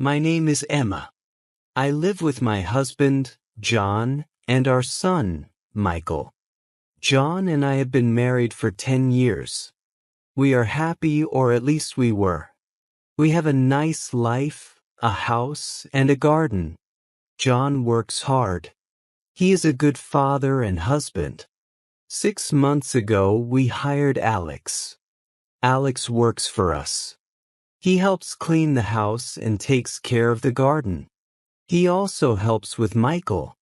My name is Emma. I live with my husband, John, and our son, Michael. John and I have been married for 10 years. We are happy, or at least we were. We have a nice life, a house, and a garden. John works hard. He is a good father and husband. 6 months ago, we hired Alex. Alex works for us. He helps clean the house and takes care of the garden. He also helps with Michael.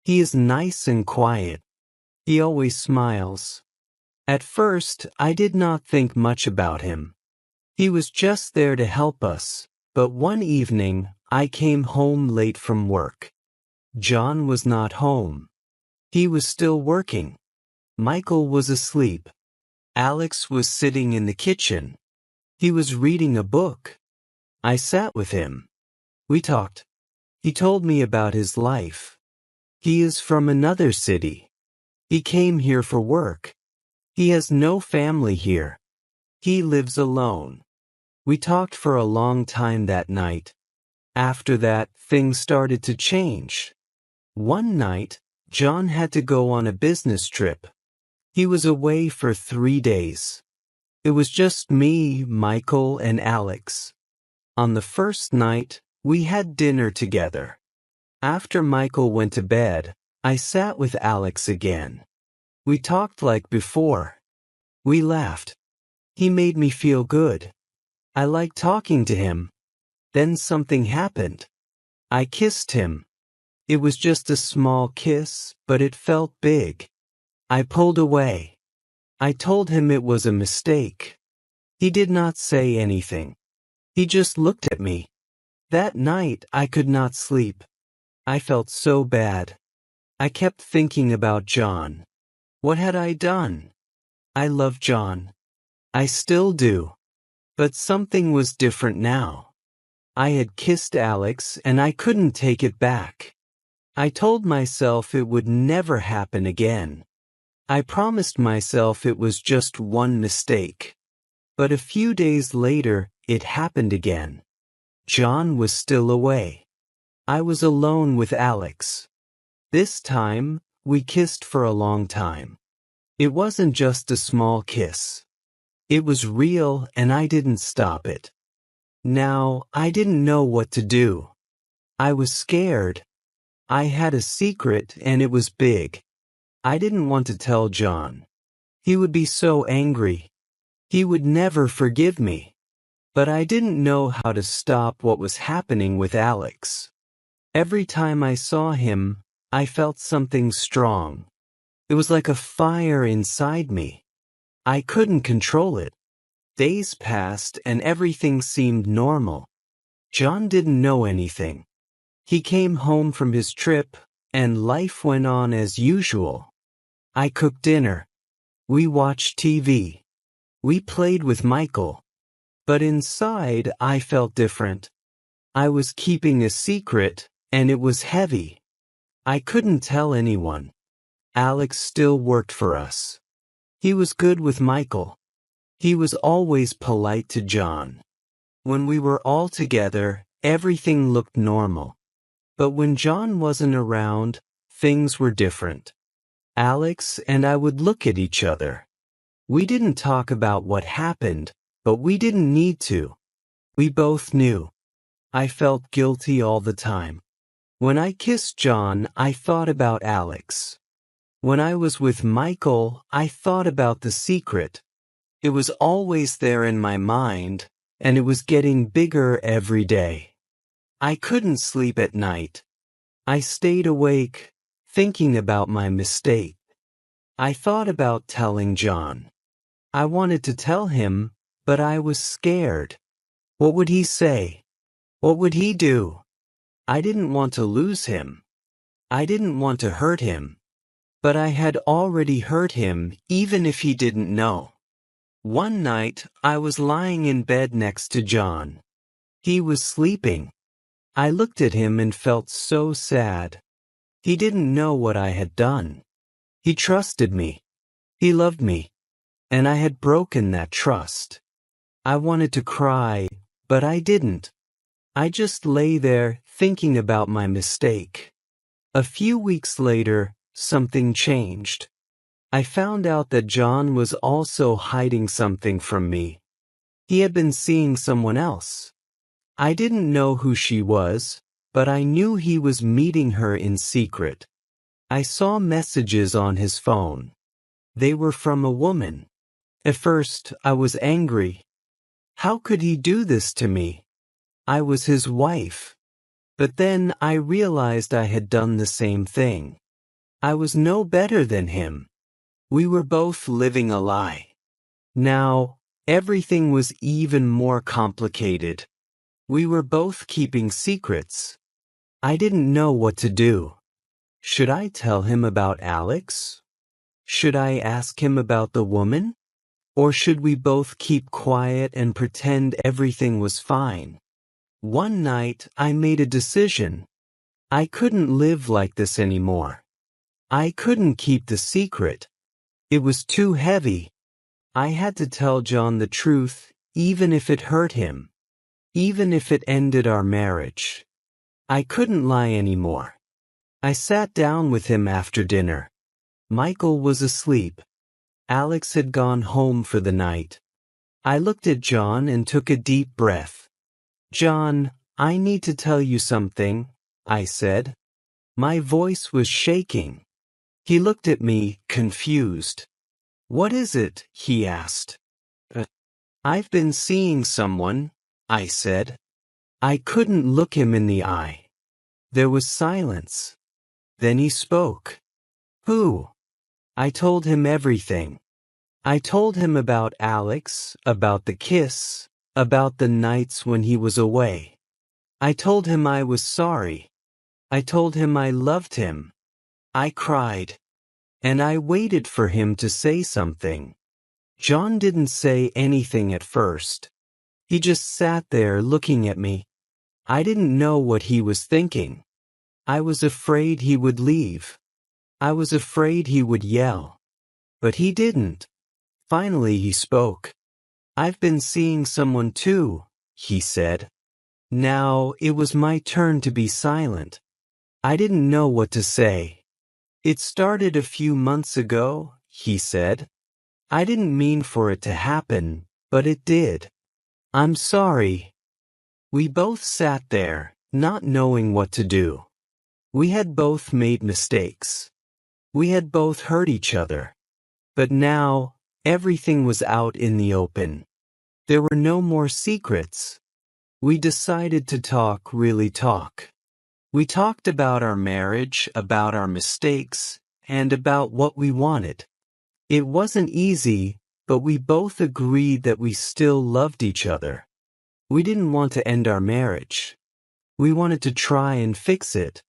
He is nice and quiet. He always smiles. At first, I did not think much about him. He was just there to help us, but one evening, I came home late from work. John was not home. He was still working. Michael was asleep. Alex was sitting in the kitchen. He was reading a book. I sat with him. We talked. He told me about his life. He is from another city. He came here for work. He has no family here. He lives alone. We talked for a long time that night. After that, things started to change. One night, John had to go on a business trip. He was away for 3 days. It was just me, Michael, and Alex. On the first night, we had dinner together. After Michael went to bed, I sat with Alex again. We talked like before. We laughed. He made me feel good. I liked talking to him. Then something happened. I kissed him. It was just a small kiss, but it felt big. I pulled away. I told him it was a mistake. He did not say anything. He just looked at me. That night, I could not sleep. I felt so bad. I kept thinking about John. What had I done? I love John. I still do. But something was different now. I had kissed Alex and I couldn't take it back. I told myself it would never happen again. I promised myself it was just one mistake. But a few days later, it happened again. John was still away. I was alone with Alex. This time, we kissed for a long time. It wasn't just a small kiss. It was real and I didn't stop it. Now, I didn't know what to do. I was scared. I had a secret and it was big. I didn't want to tell John. He would be so angry. He would never forgive me. But I didn't know how to stop what was happening with Alex. Every time I saw him, I felt something strong. It was like a fire inside me. I couldn't control it. Days passed and everything seemed normal. John didn't know anything. He came home from his trip, and life went on as usual. I cooked dinner. We watched TV. We played with Michael. But inside, I felt different. I was keeping a secret, and it was heavy. I couldn't tell anyone. Alex still worked for us. He was good with Michael. He was always polite to John. When we were all together, everything looked normal. But when John wasn't around, things were different. Alex and I would look at each other. We didn't talk about what happened, but we didn't need to. We both knew. I felt guilty all the time. When I kissed John, I thought about Alex. When I was with Michael, I thought about the secret. It was always there in my mind, and it was getting bigger every day. I couldn't sleep at night. I stayed awake, thinking about my mistake. I thought about telling John. I wanted to tell him, but I was scared. What would he say? What would he do? I didn't want to lose him. I didn't want to hurt him. But I had already hurt him, even if he didn't know. One night, I was lying in bed next to John. He was sleeping. I looked at him and felt so sad. He didn't know what I had done. He trusted me. He loved me. And I had broken that trust. I wanted to cry, but I didn't. I just lay there thinking about my mistake. A few weeks later, something changed. I found out that John was also hiding something from me. He had been seeing someone else. I didn't know who she was, but I knew he was meeting her in secret. I saw messages on his phone. They were from a woman. At first, I was angry. How could he do this to me? I was his wife. But then I realized I had done the same thing. I was no better than him. We were both living a lie. Now, everything was even more complicated. We were both keeping secrets. I didn't know what to do. Should I tell him about Alex? Should I ask him about the woman? Or should we both keep quiet and pretend everything was fine? One night, I made a decision. I couldn't live like this anymore. I couldn't keep the secret. It was too heavy. I had to tell John the truth, even if it hurt him. Even if it ended our marriage. I couldn't lie anymore. I sat down with him after dinner. Michael was asleep. Alex had gone home for the night. I looked at John and took a deep breath. "John, I need to tell you something," I said. My voice was shaking. He looked at me, confused. "What is it?" he asked. "I've been seeing someone," I said. I couldn't look him in the eye. There was silence. Then he spoke. "Who?" I told him everything. I told him about Alex, about the kiss, about the nights when he was away. I told him I was sorry. I told him I loved him. I cried. And I waited for him to say something. John didn't say anything at first. He just sat there looking at me. I didn't know what he was thinking. I was afraid he would leave. I was afraid he would yell. But he didn't. Finally he spoke. "I've been seeing someone too," he said. Now it was my turn to be silent. I didn't know what to say. "It started a few months ago," he said. "I didn't mean for it to happen, but it did. I'm sorry." We both sat there, not knowing what to do. We had both made mistakes. We had both hurt each other. But now, everything was out in the open. There were no more secrets. We decided to really talk. We talked about our marriage, about our mistakes, and about what we wanted. It wasn't easy, but we both agreed that we still loved each other. We didn't want to end our marriage. We wanted to try and fix it.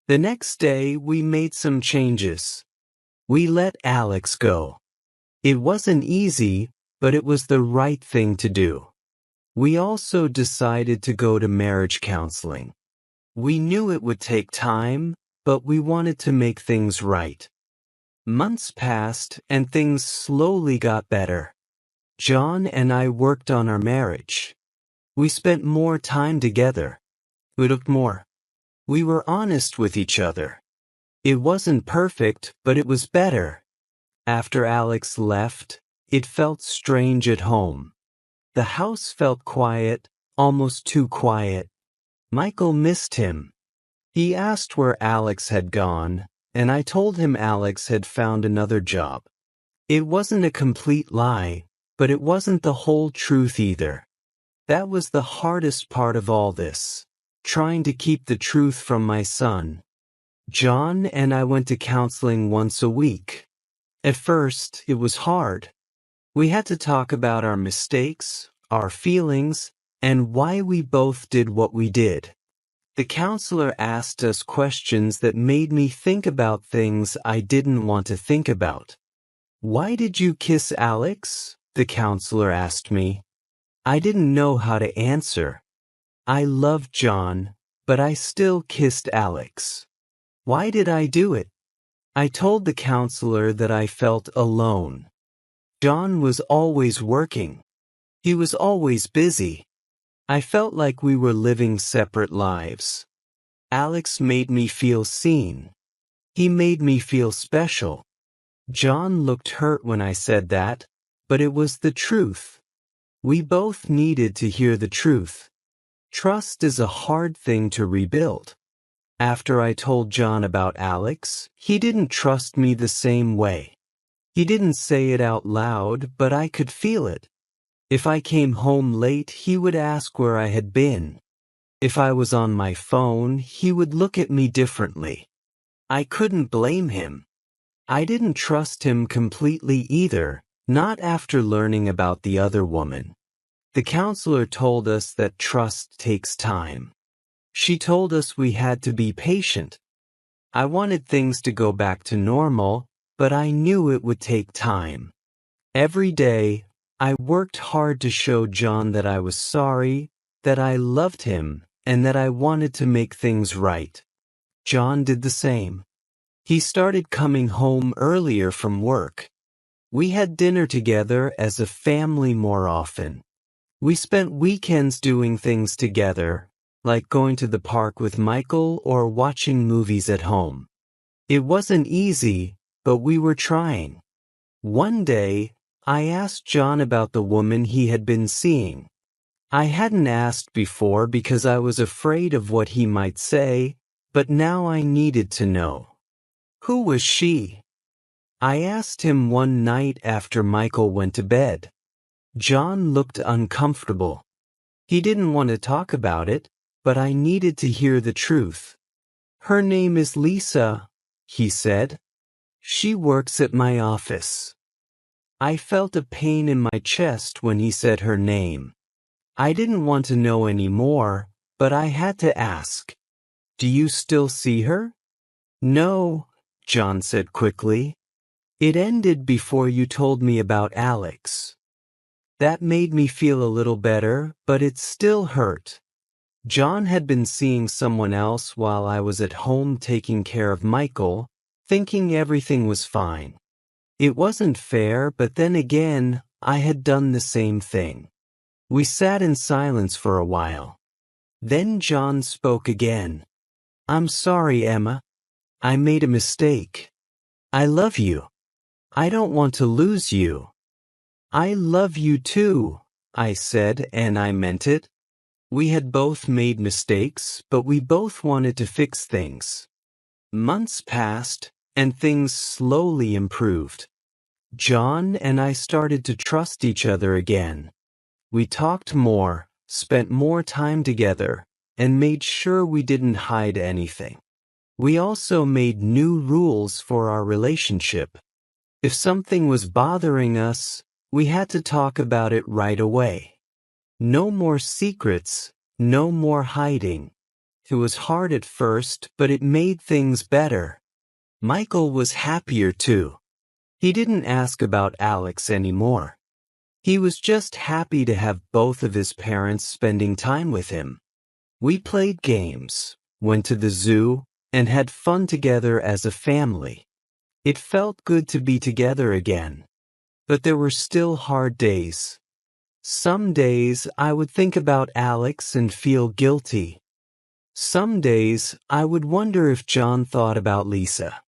The next day, we made some changes. We let Alex go. It wasn't easy, but it was the right thing to do. We also decided to go to marriage counseling. We knew it would take time, but we wanted to make things right. Months passed and things slowly got better. John and I worked on our marriage. We spent more time together. We looked more. We were honest with each other. It wasn't perfect, but it was better. After Alex left, it felt strange at home. The house felt quiet, almost too quiet. Michael missed him. He asked where Alex had gone, and I told him Alex had found another job. It wasn't a complete lie, but it wasn't the whole truth either. That was the hardest part of all this, trying to keep the truth from my son. John and I went to counseling once a week. At first, it was hard. We had to talk about our mistakes, our feelings, and why we both did what we did. The counselor asked us questions that made me think about things I didn't want to think about. "Why did you kiss Alex?" the counselor asked me. I didn't know how to answer. I loved John, but I still kissed Alex. Why did I do it? I told the counselor that I felt alone. John was always working. He was always busy. I felt like we were living separate lives. Alex made me feel seen. He made me feel special. John looked hurt when I said that, but it was the truth. We both needed to hear the truth. Trust is a hard thing to rebuild. After I told John about Alex, he didn't trust me the same way. He didn't say it out loud, but I could feel it. If I came home late, he would ask where I had been. If I was on my phone, he would look at me differently. I couldn't blame him. I didn't trust him completely either, not after learning about the other woman. The counselor told us that trust takes time. She told us we had to be patient. I wanted things to go back to normal, but I knew it would take time. Every day, I worked hard to show John that I was sorry, that I loved him, and that I wanted to make things right. John did the same. He started coming home earlier from work. We had dinner together as a family more often. We spent weekends doing things together, like going to the park with Michael or watching movies at home. It wasn't easy, but we were trying. One day, I asked John about the woman he had been seeing. I hadn't asked before because I was afraid of what he might say, but now I needed to know. Who was she? I asked him one night after Michael went to bed. John looked uncomfortable. He didn't want to talk about it, but I needed to hear the truth. Her name is Lisa, he said. She works at my office. I felt a pain in my chest when he said her name. I didn't want to know any more, but I had to ask. Do you still see her? No, John said quickly. It ended before you told me about Alex. That made me feel a little better, but it still hurt. John had been seeing someone else while I was at home taking care of Michael, thinking everything was fine. It wasn't fair, but then again, I had done the same thing. We sat in silence for a while. Then John spoke again. I'm sorry, Emma. I made a mistake. I love you. I don't want to lose you. I love you too, I said, and I meant it. We had both made mistakes, but we both wanted to fix things. Months passed, and things slowly improved. John and I started to trust each other again. We talked more, spent more time together, and made sure we didn't hide anything. We also made new rules for our relationship. If something was bothering us, we had to talk about it right away. No more secrets, no more hiding. It was hard at first, but it made things better. Michael was happier too. He didn't ask about Alex anymore. He was just happy to have both of his parents spending time with him. We played games, went to the zoo, and had fun together as a family. It felt good to be together again. But there were still hard days. Some days I would think about Alex and feel guilty. Some days I would wonder if John thought about Lisa.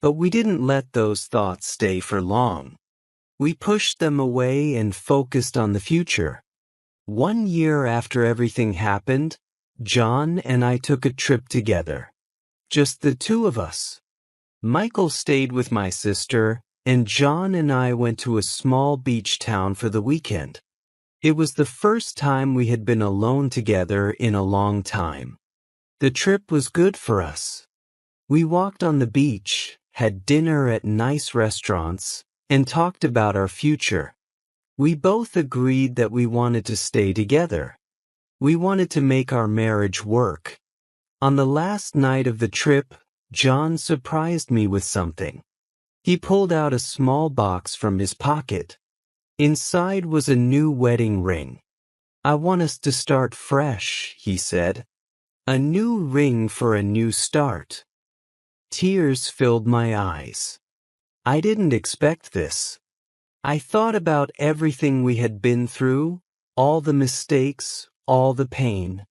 But we didn't let those thoughts stay for long. We pushed them away and focused on the future. 1 year after everything happened, John and I took a trip together. Just the two of us. Michael stayed with my sister, and John and I went to a small beach town for the weekend. It was the first time we had been alone together in a long time. The trip was good for us. We walked on the beach, had dinner at nice restaurants, and talked about our future. We both agreed that we wanted to stay together. We wanted to make our marriage work. On the last night of the trip, John surprised me with something. He pulled out a small box from his pocket. Inside was a new wedding ring. I want us to start fresh, he said. A new ring for a new start. Tears filled my eyes. I didn't expect this. I thought about everything we had been through, all the mistakes, all the pain.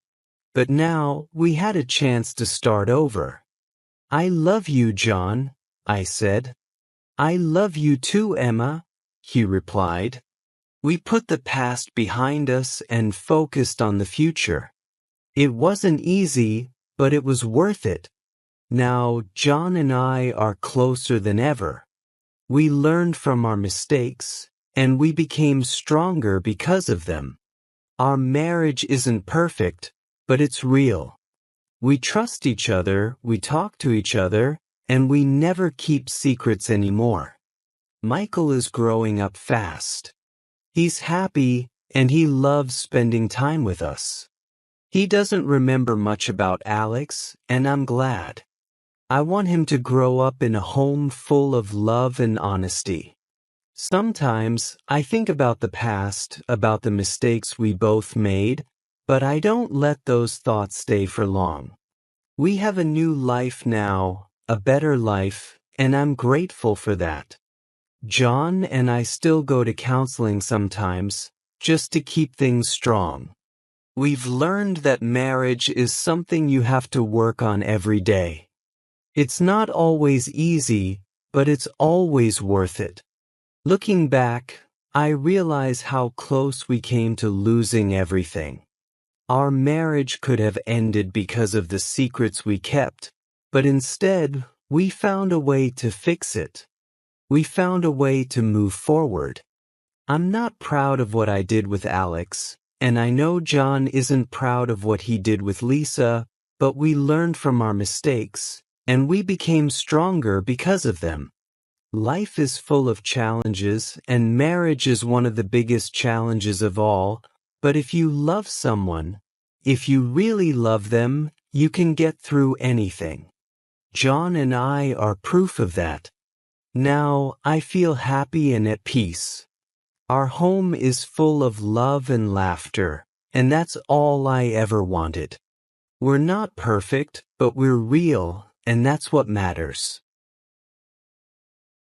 But now we had a chance to start over. I love you, John, I said. I love you too, Emma, he replied. We put the past behind us and focused on the future. It wasn't easy, but it was worth it. Now, John and I are closer than ever. We learned from our mistakes, and we became stronger because of them. Our marriage isn't perfect, but it's real. We trust each other, we talk to each other, and we never keep secrets anymore. Michael is growing up fast. He's happy, and he loves spending time with us. He doesn't remember much about Alex, and I'm glad. I want him to grow up in a home full of love and honesty. Sometimes I think about the past, about the mistakes we both made, but I don't let those thoughts stay for long. We have a new life now, a better life, and I'm grateful for that. John and I still go to counseling sometimes, just to keep things strong. We've learned that marriage is something you have to work on every day. It's not always easy, but it's always worth it. Looking back, I realize how close we came to losing everything. Our marriage could have ended because of the secrets we kept, but instead, we found a way to fix it. We found a way to move forward. I'm not proud of what I did with Alex, and I know John isn't proud of what he did with Lisa, but we learned from our mistakes, and we became stronger because of them. Life is full of challenges, and marriage is one of the biggest challenges of all, but if you love someone, if you really love them, you can get through anything. John and I are proof of that. Now, I feel happy and at peace. Our home is full of love and laughter, and that's all I ever wanted. We're not perfect, but we're real, and that's what matters.